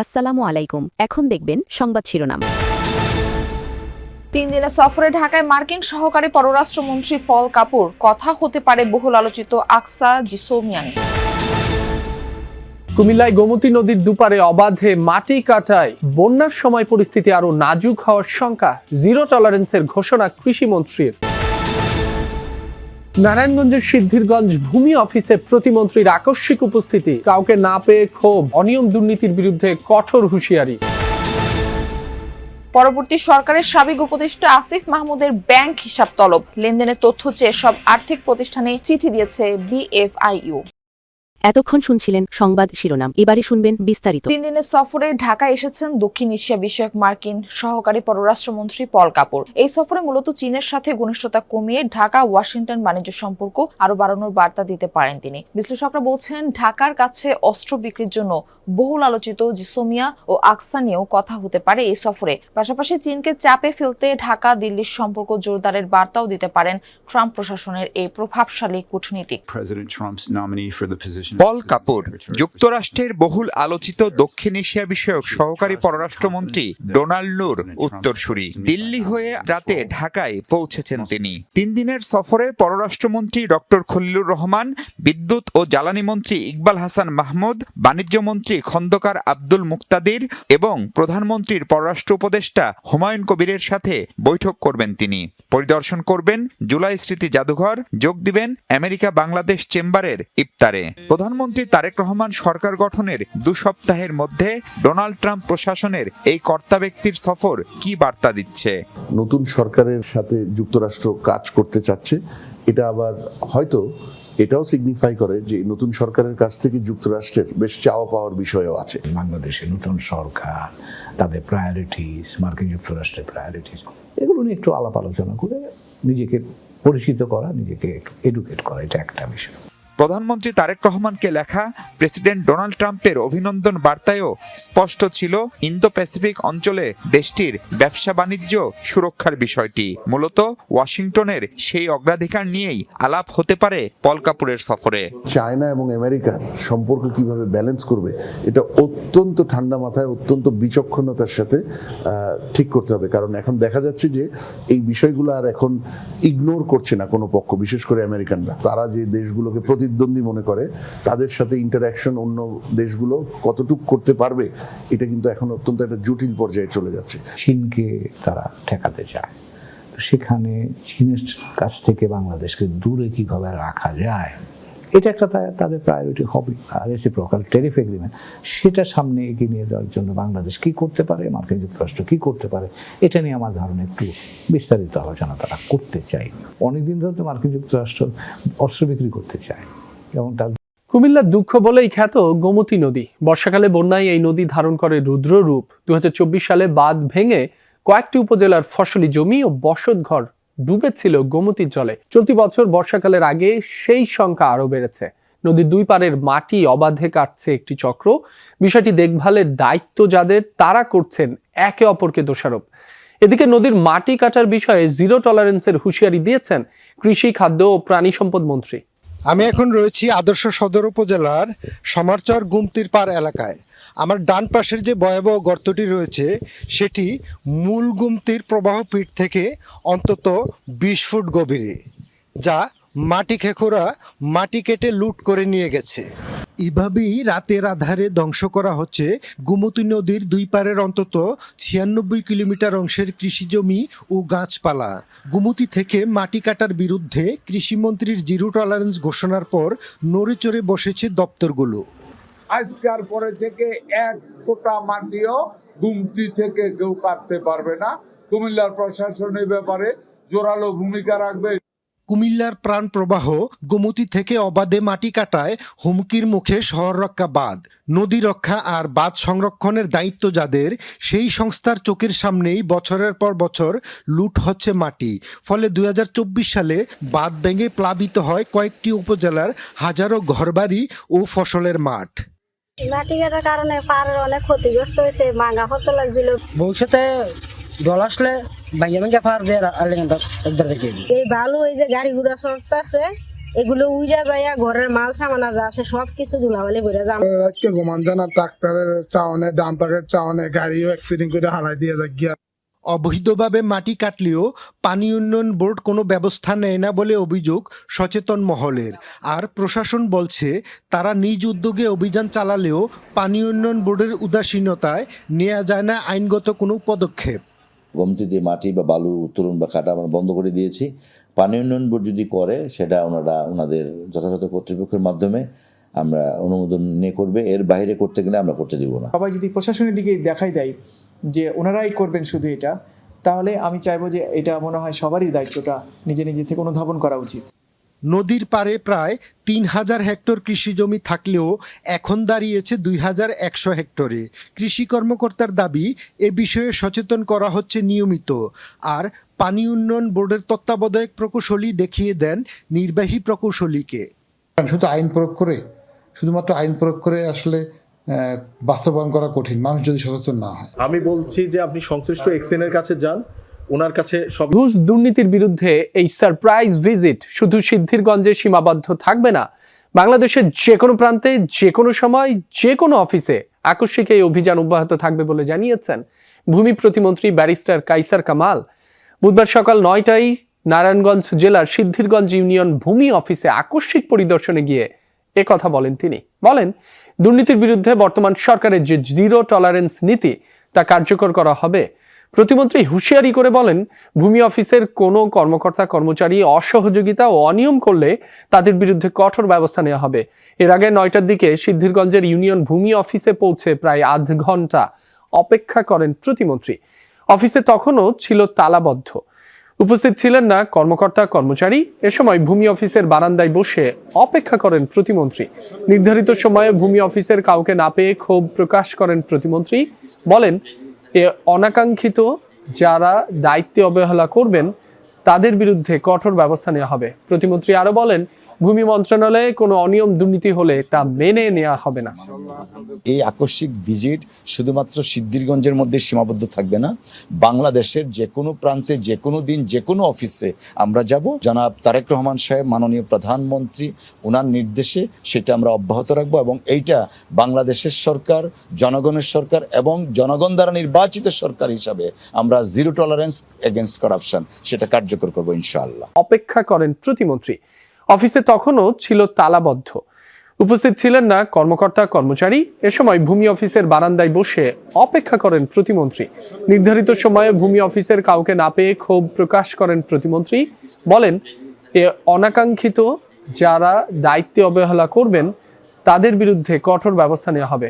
আসসালামু আলাইকুম। এখন দেখবেন সংবাদ শিরোনাম। 3 দিনের সফরে ঢাকায় মার্কিন সহকারী পররাষ্ট্রমন্ত্রী পল কাপুর, কথা হতে পারে বহুল আলোচিত আকসা জিসৌমিয়ান। কুমিল্লায় গোমতী নদীর দুপারে অবাধে মাটি কাটায় বন্যার সময় পরিস্থিতি আরো নাজুক হওয়ার শঙ্কা, জিরো টলারেন্সের ঘোষণা কৃষিমন্ত্রীর। নারায়ণগঞ্জের সিদ্ধিরগঞ্জ ভূমি অফিসে প্রতিমন্ত্রীর আকস্মিক উপস্থিতি, কাউকে না পেয়ে ক্ষোভ, অনিয়ম দুর্নীতির বিরুদ্ধে কঠোর হুঁশিয়ারি। পরবর্তী সরকারের সাবেক উপদেষ্টা আসিফ মাহমুদের ব্যাংক হিসাব তলব, লেনদেনের তথ্য চেয়ে সব আর্থিক প্রতিষ্ঠানে চিঠি দিয়েছে বিএফআইইউ। এতক্ষণ শুনছিলেন সংবাদ শিরোনাম, এবারে শুনবেন বিস্তারিত। 3 দিনের সফরে ঢাকায় এসেছেন দক্ষিণ এশিয়া বিষয়ক মার্কিন সহকারী পররাষ্ট্রমন্ত্রী পল কাপুর। এই সফরে মূলত চীনের সাথে ঘনিষ্ঠতা কমিয়ে ঢাকা ওয়াশিংটন বাণিজ্য সম্পর্ক আরো বাড়ানোর বার্তা দিতে পারেন তিনি। বিশ্লেষকরা বলছেন, ঢাকার কাছে অস্ত্র বিক্রির জন্য বহুল আলোচিত জিসৌমিয়া ও আকসা নিয়েও কথা হতে পারে এই সফরে। পাশাপাশি চীনকে চাপে ফেলতে ঢাকা দিল্লির সম্পর্ক জোরদারের বার্তাও দিতে পারেন ট্রাম্প প্রশাসনের এই প্রভাবশালী কূটনীতিক। পল কাপুর যুক্তরাষ্ট্রের বহুল আলোচিত দক্ষিণ এশিয়া বিষয়ক সহকারী পররাষ্ট্রমন্ত্রী ডোনাল্ড নুর উত্তরসূরি। দিল্লি হয়ে রাতে ঢাকায় পৌঁছেছেন তিনি। 3 দিনের সফরে পররাষ্ট্রমন্ত্রী ডক্টর খলিলুর রহমান, বিদ্যুৎ ও জ্বালানি মন্ত্রী ইকবাল হাসান মাহমুদ, বাণিজ্য মন্ত্রী খন্দকার আব্দুল মুক্তাদির এবং প্রধানমন্ত্রীর পররাষ্ট্র উপদেষ্টা হুমায়ুন কবিরের সাথে বৈঠক করবেন তিনি। পরিদর্শন করবেন জুলাই স্মৃতি জাদুঘর, যোগ দিবেন আমেরিকা বাংলাদেশ চেম্বারের ইফতারে। প্রধানমন্ত্রী তারেক রহমান সরকার গঠনের 2 সপ্তাহের মধ্যে ডোনাল্ড ট্রাম্প প্রশাসনের এই কর্তা ব্যক্তির সফর কি বার্তা দিচ্ছে? নতুন সরকারের সাথে যুক্তরাষ্ট্র কাজ করতে চাচ্ছে, এটা আবার হয়তো এটাও সিগনিফাই করে যে নতুন সরকারের কাছ থেকে যুক্তরাষ্ট্রের বেশ চাওয়া পাওয়ার বিষয়ও আছে। বাংলাদেশে নতুন সরকার, তাদের প্রায়োরিটিস, মার্কিন যুক্তরাষ্ট্রের প্রায়োরিটিস, এগুলো নিয়ে একটু আলাপ আলোচনা করে নিজেকে পরিচিত করা, নিজেকে একটু এডুকেট করা, এটা একটা বিষয়। প্রধানমন্ত্রী তারেক রহমানকে লেখা প্রেসিডেন্ট ডোনাল্ড ট্রাম্পের অভিনন্দন বার্তায়ও স্পষ্ট ছিল ইন্দো প্যাসিফিক অঞ্চলে দেশটির ব্যবসা বাণিজ্য সুরক্ষার বিষয়টি। মূলত ওয়াশিংটনের সেই অগ্রাধিকার নিয়েই আলাপ হতে পারে পল কাপুরের সফরে। চায়না এবং আমেরিকার সম্পর্ক কিভাবে ব্যালেন্স করবে, এটা অত্যন্ত ঠান্ডা মাথায়, অত্যন্ত বিচক্ষণতার সাথে ঠিক করতে হবে। কারণ এখন দেখা যাচ্ছে যে এই বিষয়গুলো আর এখন ইগনোর করছে না কোনো পক্ষ, বিশেষ করে আমেরিকানরা। তারা যে দেশগুলোকে প্রতিদ্বন্দ্বী মনে করে, তাদের সাথে ইন্টারঅ্যাকশন অন্য দেশগুলো কতটুকু করতে পারবে, এটা কিন্তু এখন অত্যন্ত একটা জটিল পর্যায়ে চলে যাচ্ছে। চীনকে তারা ঠেকাতে চায়, তো সেখানে চীনের কাছ থেকে বাংলাদেশকে দূরে কিভাবে রাখা যায়, এটা একটা তাদের প্রায়োরিটি হবে। আর রেসিপ্রোকাল ট্যারিফ এগ্রিমেন্ট, সেটা সামনে এগিয়ে নিয়ে যাওয়ার জন্য বাংলাদেশ কি করতে পারে, মার্কিন যুক্তরাষ্ট্র কি করতে পারে, এটা নিয়ে আমার ধারণা একটু বিস্তারিত আলোচনা তারা করতে চাই। অনেকদিন ধরে তো মার্কিন যুক্তরাষ্ট্র অস্ত্র বিক্রি করতে চায় এবং তার কুমিল্লার দুঃখ বলেই খ্যাত গোমতী নদী। বর্ষাকালে বন্যায় এই নদী ধারণ করে রুদ্র রূপ। 2024 সালে বাঁধ ভেঙে কয়েকটি উপজেলার ফসলি জমি ও বসতঘর ডুবেছিল গোমতীর জলে। চলতি বছর বর্ষাকালের আগে সেই সংখ্যা আরো বেড়েছে। নদীর 2 পারের মাটি অবাধে কাটছে একটি চক্র। বিষয়টি দেখভালের দায়িত্ব যাদের, তারা করছেন একে অপরকে দোষারোপ। এদিকে নদীর মাটি কাটার বিষয়ে জিরো টলারেন্সের হুঁশিয়ারি দিয়েছেন কৃষি, খাদ্য ও প্রাণী সম্পদ মন্ত্রী। আমি এখন রয়েছি আদর্শ সদর উপজেলার সমারচর গুমতির পাড় এলাকায়। আমার ডান পাশের যে ভয়াবহ গর্তটি রয়েছে, সেটি মূল গুমতির প্রবাহপীঠ থেকে অন্তত 20 ফুট গভীরে, যা মাটি খেকোরা মাটি কেটে লুট করে নিয়ে গেছে। এভাবেই রাতের আধারে ধ্বংস করা হচ্ছে গোমতী নদীর 2 পারের অন্তত 96 কিলোমিটার অংশের কৃষিজমি ও গাছপালা। গোমতী থেকে মাটি কাটার বিরুদ্ধে কৃষিমন্ত্রীর জিরো টলারেন্স ঘোষণার পর নড়ে চড়ে বসেছে দপ্তরগুলো। আজকার পরে থেকে 1 ফোঁটা মাটিও গুমতি থেকে কেউ কাটতে পারবে না। কুমিল্লার প্রশাসন এই ব্যাপারে জোরালো ভূমিকা রাখবে। কুমিল্লার প্রাণ প্রবাহ গোমতী থেকে অবাধে মাটি কাটায় হুমকির মুখে শহর রক্ষা বাঁধ। নদী রক্ষা আর বাঁধ সংরক্ষণের দায়িত্ব যাদের, সেই সংস্থার চোখের সামনেই বছরের পর বছর লুট হচ্ছে মাটি। ফলে 2024 সালে বাঁধ ভেঙে প্লাবিত হয় কয়েকটি উপজেলার হাজারো ঘরবাড়ি ও ফসলের মাঠ। মাটি কাটার কারণে পাড়ের অনেক ক্ষতিগ্রস্ত হয়েছে, ভাঙা হতে লাগছিল। ভবিষ্যতে জল আসলে ভাঙে ভাঙে পার দিয়ে এই ভালো, এই যে গাড়ি ঘোড়া চলতেছে, এগুলো উইরা যাইয়া ঘরের মাল সামানা যা আছে সব কিছু ধুলাবালি করে যা রাতকে ঘুমান জানা ট্রাক্টরের চাওনে ডাম্পারের চাওনে গাড়িও অ্যাক্সিডেন্ট করে হালাই দিয়ে যায় গিয়া। অবৈধভাবে মাটি কাটলেও পানি উন্নয়ন বোর্ড কোনো ব্যবস্থা নেয় না বলে অভিযোগ সচেতন মহলের। আর প্রশাসন বলছে তারা নিজ উদ্যোগে অভিযান চালালেও পানি উন্নয়ন বোর্ডের উদাসীনতায় নেওয়া যায় না আইনগত কোনো পদক্ষেপ। গোমতী দিয়ে মাটি বা বালু উত্তোলন বা কাটা আমরা বন্ধ করে দিয়েছি। পানি উন্নয়ন বোর্ড যদি করে সেটা ওনাদের যথাযথ কর্তৃপক্ষের মাধ্যমে আমরা অনুমোদন নিয়ে করবে, এর বাইরে করতে গেলে আমরা করতে দিব না। সবাই যদি প্রশাসনের দিকে দেখাই দেয় যে ওনারাই করবেন শুধু এটা, তাহলে আমি চাইবো যে এটা মনে হয় সবারই দায়িত্বটা নিজে নিজে থেকে অনুধাবন করা উচিত। নদীর পাড়ে প্রায় ৩,০০০ হেক্টর কৃষি জমি থাকলেও এখন দাঁড়িয়েছে ২,১০০ হেক্টরে। কৃষি কর্মকর্তার দাবি এ বিষয়ে সচেতন করা হচ্ছে নিয়মিত। আর পানি উন্নয়ন বোর্ডের তত্ত্বাবধায়ক প্রকৌশলী দেখিয়ে দেন নির্বাহী প্রকৌশলীকে। শুধুমাত্র আইন প্রয়োগ করে আসলে বাস্তবায়ন করা কঠিন, মানুষ যদি সচেতন না হয়। আমি বলছি যে আপনি সংশ্লিষ্ট এক্সএনের কাছে যান, ওনার কাছে সব ঘুষ দুর্নীতির বিরুদ্ধে এই সারপ্রাইজ ভিজিট শুধু সিদ্ধিরগঞ্জে সীমাবদ্ধ থাকবে না। বাংলাদেশের যে কোনো প্রান্তে, যে কোনো সময়, যে কোনো অফিসে আকস্মিক এই অভিযান অব্যাহত থাকবে বলে জানিয়েছেন ভূমি প্রতিমন্ত্রী ব্যারিস্টার কাইসার কামাল। বুধবার সকাল 9টায় নারায়ণগঞ্জ জেলার সিদ্ধিরগঞ্জ ইউনিয়ন ভূমি অফিসে আকস্মিক পরিদর্শনে গিয়ে কথা বলেন তিনি। বলেন, দুর্নীতির বিরুদ্ধে বর্তমান সরকারের যে জিরো টলারেন্স নীতি তা কার্যকর করা হবে। প্রতিমন্ত্রী হুঁশিয়ারি করে বলেন, ভূমি অফিসের কোনো কর্মকর্তা কর্মচারী অসহযোগিতা ও অনিয়ম করলে তাদের বিরুদ্ধে কঠোর ব্যবস্থা নেওয়া হবে। এর আগে 9টার দিকে সিদ্ধিরগঞ্জের ইউনিয়ন ভূমি অফিসে পৌঁছে প্রায় আধ ঘন্টা অপেক্ষা করেন প্রতিমন্ত্রী। অফিসে তখনও ছিল তালাবদ্ধ, উপস্থিত ছিলেন না কর্মকর্তা কর্মচারী। এ সময় ভূমি অফিসের বারান্দায় বসে অপেক্ষা করেন প্রতিমন্ত্রী। নির্ধারিত সময়ে ভূমি অফিসের কাউকে না পেয়ে ক্ষোভ প্রকাশ করেন প্রতিমন্ত্রী। বলেন, এ অনাকাঙ্ক্ষিত যারা দায়িত্বে অবহেলা করবেন তাদের বিরুদ্ধে কঠোর ব্যবস্থা নেওয়া হবে। প্রতিমন্ত্রী আরো বলেন, ভূমি মন্ত্রণালয়ে কোনো অনিয়ম দুর্নীতি হলে তা মেনে নেওয়া হবে না। এই আকস্মিক ভিজিট শুধুমাত্র সিদ্ধিরগঞ্জের মধ্যে সীমাবদ্ধ থাকবে না, বাংলাদেশের যে কোনো প্রান্তে, যে কোনো দিন, যে কোনো অফিসে আমরা যাব। জনাব তারেক রহমান সাহেব, মাননীয় প্রধানমন্ত্রী, ওনার নির্দেশে সেটা আমরা অব্যাহত রাখবো এবং এইটা বাংলাদেশের সরকার, জনগণের সরকার এবং জনগণ দ্বারা নির্বাচিত সরকার হিসাবে আমরা জিরো টলারেন্স এগেইনস্ট করাপশন সেটা কার্যকর করবো ইনশাআল্লাহ। অপেক্ষা করেন প্রতিমন্ত্রী। অফিসে তখনও ছিল তালাবদ্ধ, উপস্থিত ছিলেন না কর্মকর্তা কর্মচারী। এ সময় ভূমি অফিসের বারান্দায় বসে অপেক্ষা করেন প্রতিমন্ত্রী। নির্ধারিত সময়ে ভূমি অফিসের কাউকে না পেয়ে ক্ষোভ প্রকাশ করেন প্রতিমন্ত্রী। বলেন, এ অনাকাঙ্ক্ষিত যারা দায়িত্বে অবহেলা করবেন তাদের বিরুদ্ধে কঠোর ব্যবস্থা নেওয়া হবে।